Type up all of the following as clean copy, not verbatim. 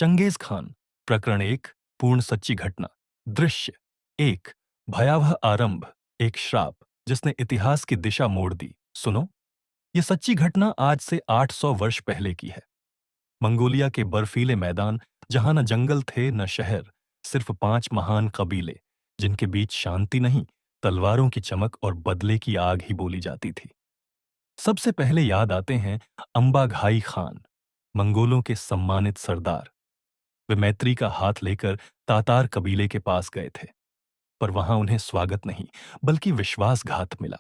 Genghis Khan. प्रकरण एक। पूर्ण सच्ची घटना। दृश्य एक। भयावह आरंभ। एक श्राप जिसने इतिहास की दिशा मोड़ दी। सुनो, यह सच्ची घटना आज से 800 वर्ष पहले की है। मंगोलिया के बर्फीले मैदान, जहां न जंगल थे न शहर, सिर्फ 5 महान कबीले, जिनके बीच शांति नहीं, तलवारों की चमक और बदले की आग ही बोली जाती थी। सबसे पहले याद आते हैं अंबाघाई खान, मंगोलों के सम्मानित सरदार। वे मैत्री का हाथ लेकर तातार कबीले के पास गए थे, पर वहां उन्हें स्वागत नहीं, बल्कि विश्वासघात मिला।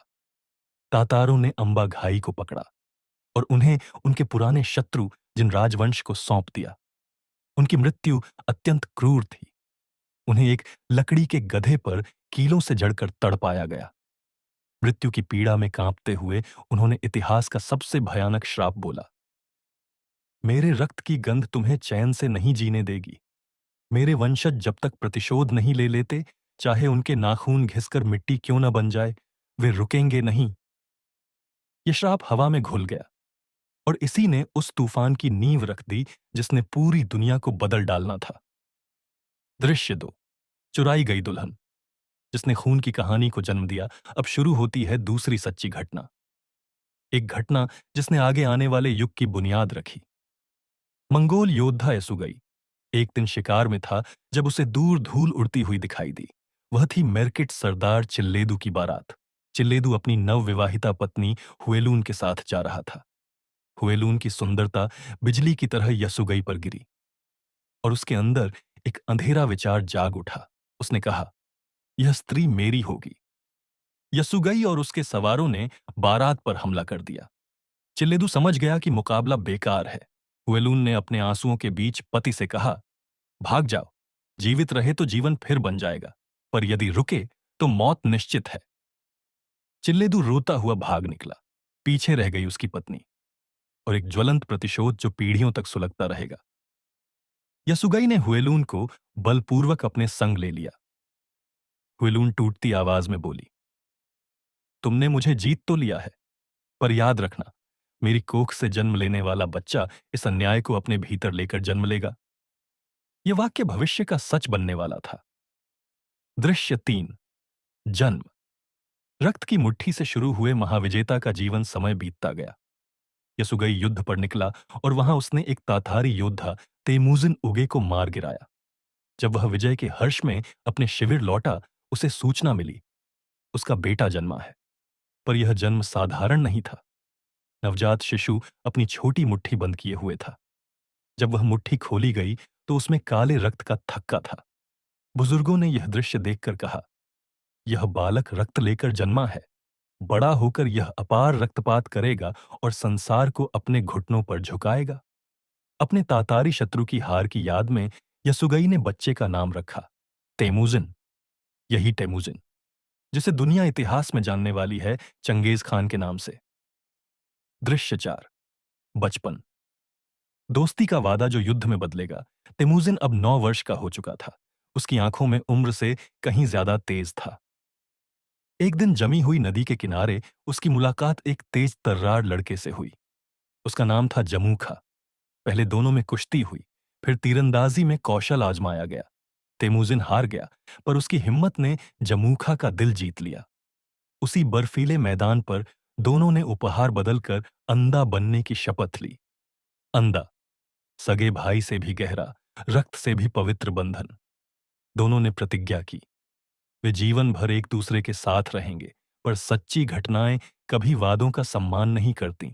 तातारों ने अंबाघाई को पकड़ा और उन्हें उनके पुराने शत्रु जिन राजवंश को सौंप दिया। उनकी मृत्यु अत्यंत क्रूर थी। उन्हें एक लकड़ी के गधे पर कीलों से जड़कर तड़पाया गया। मृत्यु की पीड़ा में कांपते हुए उन्होंने इतिहास का सबसे भयानक श्राप बोला, मेरे रक्त की गंध तुम्हें चैन से नहीं जीने देगी। मेरे वंशज जब तक प्रतिशोध नहीं ले लेते, चाहे उनके नाखून घिसकर मिट्टी क्यों न बन जाए, वे रुकेंगे नहीं। यह श्राप हवा में घुल गया और इसी ने उस तूफान की नींव रख दी जिसने पूरी दुनिया को बदल डालना था। दृश्य दो। चुराई गई दुल्हन। जिसने खून की कहानी को जन्म दिया, अब शुरू होती है दूसरी सच्ची घटना। एक घटना जिसने आगे आने वाले युग की बुनियाद रखी। मंगोल योद्धा यसुगई एक दिन शिकार में था जब उसे दूर धूल उड़ती हुई दिखाई दी। वह थी मेरकिट सरदार चिल्लेदू की बारात। चिल्लेदू अपनी नवविवाहिता पत्नी हुएलून के साथ जा रहा था। हुएलून की सुंदरता बिजली की तरह यसुगई पर गिरी और उसके अंदर एक अंधेरा विचार जाग उठा। उसने कहा, यह स्त्री मेरी होगी। यसुगई और उसके सवारों ने बारात पर हमला कर दिया। चिल्लेदू समझ गया कि मुकाबला बेकार है। हुएलून ने अपने आंसुओं के बीच पति से कहा, भाग जाओ। जीवित रहे तो जीवन फिर बन जाएगा, पर यदि रुके तो मौत निश्चित है। चिल्लेदू रोता हुआ भाग निकला। पीछे रह गई उसकी पत्नी और एक ज्वलंत प्रतिशोध जो पीढ़ियों तक सुलगता रहेगा। यसुगई ने हुएलून को बलपूर्वक अपने संग ले लिया। हुएलून टूटती आवाज में बोली, तुमने मुझे जीत तो लिया है, पर याद रखना, मेरी कोख से जन्म लेने वाला बच्चा इस अन्याय को अपने भीतर लेकर जन्म लेगा। यह वाक्य भविष्य का सच बनने वाला था। दृश्य तीन। जन्म। रक्त की मुट्ठी से शुरू हुए महाविजेता का जीवन समय बीतता गया। यसुगई युद्ध पर निकला और वहां उसने एक तातारी योद्धा तेमुजिन उगे को मार गिराया। जब वह विजय के हर्ष में अपने शिविर लौटा, उसे सूचना मिली, उसका बेटा जन्मा है। पर यह जन्म साधारण नहीं था। नवजात शिशु अपनी छोटी मुट्ठी बंद किए हुए था। जब वह मुट्ठी खोली गई तो उसमें काले रक्त का थक्का था। बुजुर्गों ने यह दृश्य देखकर कहा, यह बालक रक्त लेकर जन्मा है। बड़ा होकर यह अपार रक्तपात करेगा और संसार को अपने घुटनों पर झुकाएगा। अपने तातारी शत्रु की हार की याद में यसुगई ने बच्चे का नाम रखा तेमुजिन। यही तेमुजिन जिसे दुनिया इतिहास में जानने वाली है चंगेज खान के नाम से। दृश्य चार। बचपन। दोस्ती का वादा जो युद्ध में बदलेगा। तेमुजिन अब 9 वर्ष का हो चुका था। उसकी आंखों में उम्र से कहीं ज्यादा तेज था। एक दिन जमी हुई नदी के किनारे उसकी मुलाकात एक तेज तर्रार लड़के से हुई। उसका नाम था जमूखा। पहले दोनों में कुश्ती हुई, फिर तीरंदाजी में कौशल आजमाया गया। तेमुजिन हार गया, पर उसकी हिम्मत ने जमूखा का दिल जीत लिया। उसी बर्फीले मैदान पर दोनों ने उपहार बदलकर अंधा बनने की शपथ ली। अंधा, सगे भाई से भी गहरा, रक्त से भी पवित्र बंधन। दोनों ने प्रतिज्ञा की, वे जीवन भर एक दूसरे के साथ रहेंगे। पर सच्ची घटनाएं कभी वादों का सम्मान नहीं करती।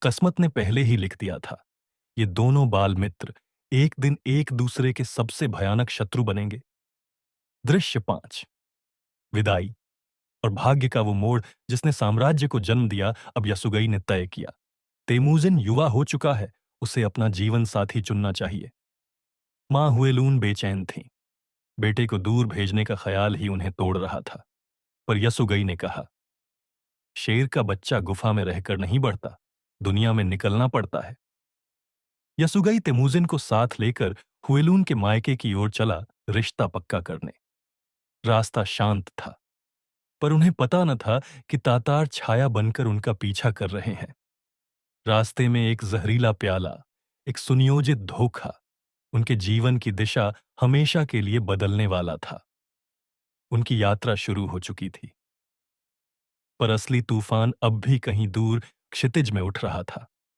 किस्मत ने पहले ही लिख दिया था, ये दोनों बाल मित्र एक दिन एक दूसरे के सबसे भयानक शत्रु बनेंगे। दृश्य पांच। विदाई। और भाग्य का वो मोड़ जिसने साम्राज्य को जन्म दिया, अब यसुगई ने तय किया। तेमुजिन युवा हो चुका है, उसे अपना जीवन साथी चुनना चाहिए। मां हुएलून बेचैन थी। बेटे को दूर भेजने का ख्याल ही उन्हें तोड़ रहा था। पर यसुगई ने कहा, शेर का बच्चा गुफा में रहकर नहीं बढ़ता, दुनिया में निकलना पड़ता है। यसुगई तेमुजिन को साथ लेकर हुएलून के मायके की ओर चला, रिश्ता पक्का करने। रास्ता शांत था, पर उन्हें पता न था कि तातार छाया बनकर उनका पीछा कर रहे हैं। रास्ते में एक जहरीला प्याला, एक सुनियोजित धोखा, उनके जीवन की दिशा हमेशा के लिए बदलने वाला था। उनकी यात्रा शुरू हो चुकी थी, पर असली तूफान अब भी कहीं दूर क्षितिज में उठ रहा था।